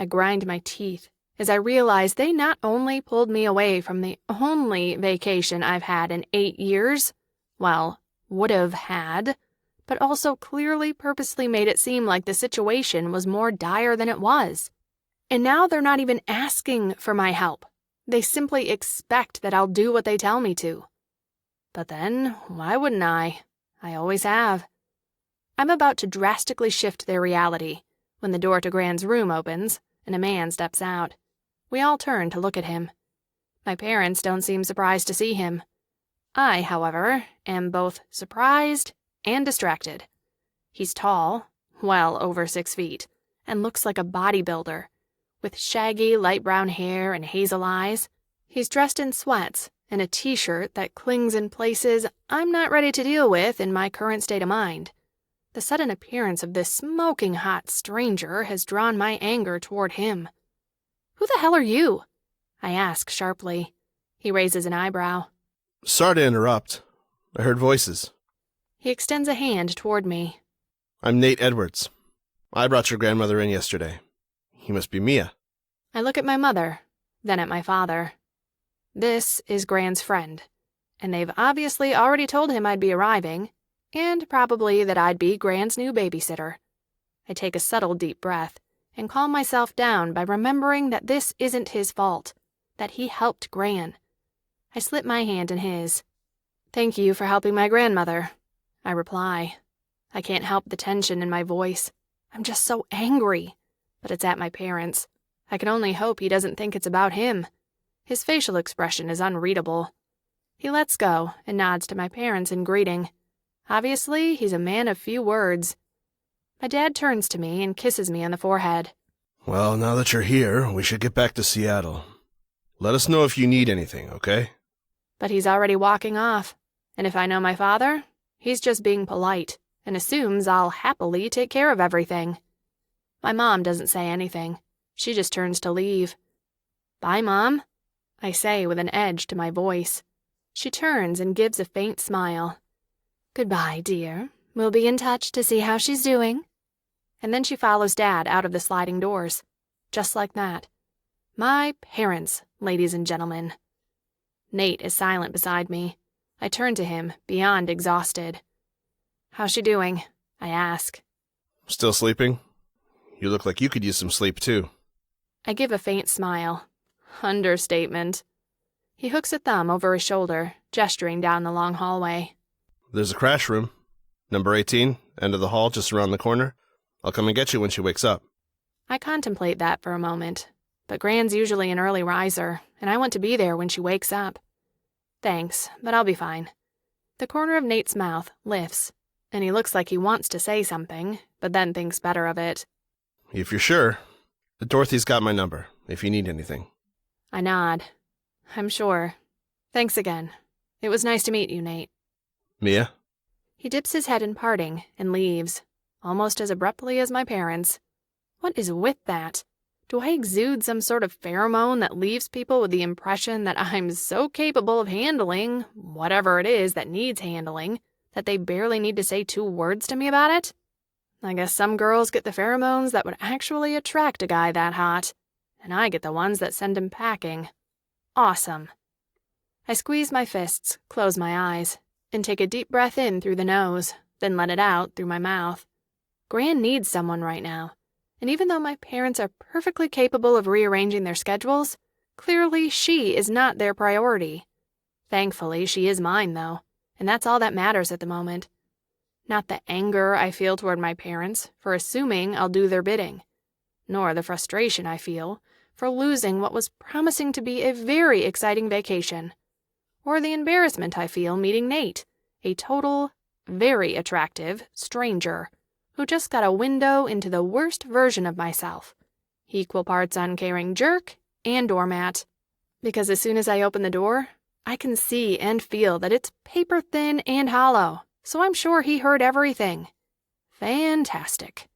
I grind my teeth as I realize they not only pulled me away from the only vacation I've had in 8 years, well, would have had, but also clearly purposely made it seem like the situation was more dire than it was. And now they're not even asking for my help. They simply expect that I'll do what they tell me to. But then, why wouldn't I? I always have. I'm about to drastically shift their reality when the door to Gran's room opens and a man steps out. We all turn to look at him. My parents don't seem surprised to see him. I, however, am both surprised and distracted. He's tall, well over 6 feet, and looks like a bodybuilder, with shaggy light brown hair and hazel eyes. He's dressed in sweats and a t-shirt that clings in places I'm not ready to deal with in my current state of mind. The sudden appearance of this smoking hot stranger has drawn my anger toward him. "Who the hell are you?" I ask sharply. He raises an eyebrow. Sorry to interrupt. I heard voices. He extends a hand toward me. I'm Nate Edwards. I brought your grandmother in yesterday. You must be Mia. I look at my mother, then at my father. This is Gran's friend, and they've obviously already told him I'd be arriving, and probably that I'd be Gran's new babysitter. I take a subtle deep breath and calm myself down by remembering that this isn't his fault, that he helped Gran. I slip my hand in his. "Thank you for helping my grandmother," I reply. I can't help the tension in my voice. I'm just so angry, but it's at my parents. I can only hope he doesn't think it's about him. His facial expression is unreadable. He lets go and nods to my parents in greeting. Obviously, he's a man of few words. My dad turns to me and kisses me on the forehead. Well, now that you're here, we should get back to Seattle. Let us know if you need anything, okay? But he's already walking off, and if I know my father, he's just being polite and assumes I'll happily take care of everything. My mom doesn't say anything. She just turns to leave. "Bye, Mom," I say with an edge to my voice. She turns and gives a faint smile. "Goodbye, dear. We'll be in touch to see how she's doing." And then she follows Dad out of the sliding doors. Just like that. My parents, ladies and gentlemen. Nate is silent beside me. I turn to him, beyond exhausted. "How's she doing?" I ask. Still sleeping? You look like you could use some sleep, too. I give a faint smile. Understatement. He hooks a thumb over his shoulder, gesturing down the long hallway. There's a crash room. Number 18, end of the hall, just around the corner. I'll come and get you when she wakes up. I contemplate that for a moment, but Gran's usually an early riser, and I want to be there when she wakes up. Thanks, but I'll be fine. The corner of Nate's mouth lifts, and he looks like he wants to say something, but then thinks better of it. If you're sure, Dorothy's got my number, if you need anything. I nod. I'm sure. Thanks again. It was nice to meet you, Nate. Mia? He dips his head in parting and leaves, almost as abruptly as my parents. What is with that? Do I exude some sort of pheromone that leaves people with the impression that I'm so capable of handling whatever it is that needs handling that they barely need to say 2 words to me about it? I guess some girls get the pheromones that would actually attract a guy that hot, and I get the ones that send him packing. Awesome. I squeeze my fists, close my eyes, and take a deep breath in through the nose, then let it out through my mouth. Gran needs someone right now, and even though my parents are perfectly capable of rearranging their schedules, clearly she is not their priority. Thankfully, she is mine, though, and that's all that matters at the moment. Not the anger I feel toward my parents for assuming I'll do their bidding, nor the frustration I feel for losing what was promising to be a very exciting vacation, or the embarrassment I feel meeting Nate, a total, very attractive stranger who just got a window into the worst version of myself, equal parts uncaring jerk and doormat. Because as soon as I open the door, I can see and feel that it's paper thin and hollow, so I'm sure he heard everything. Fantastic.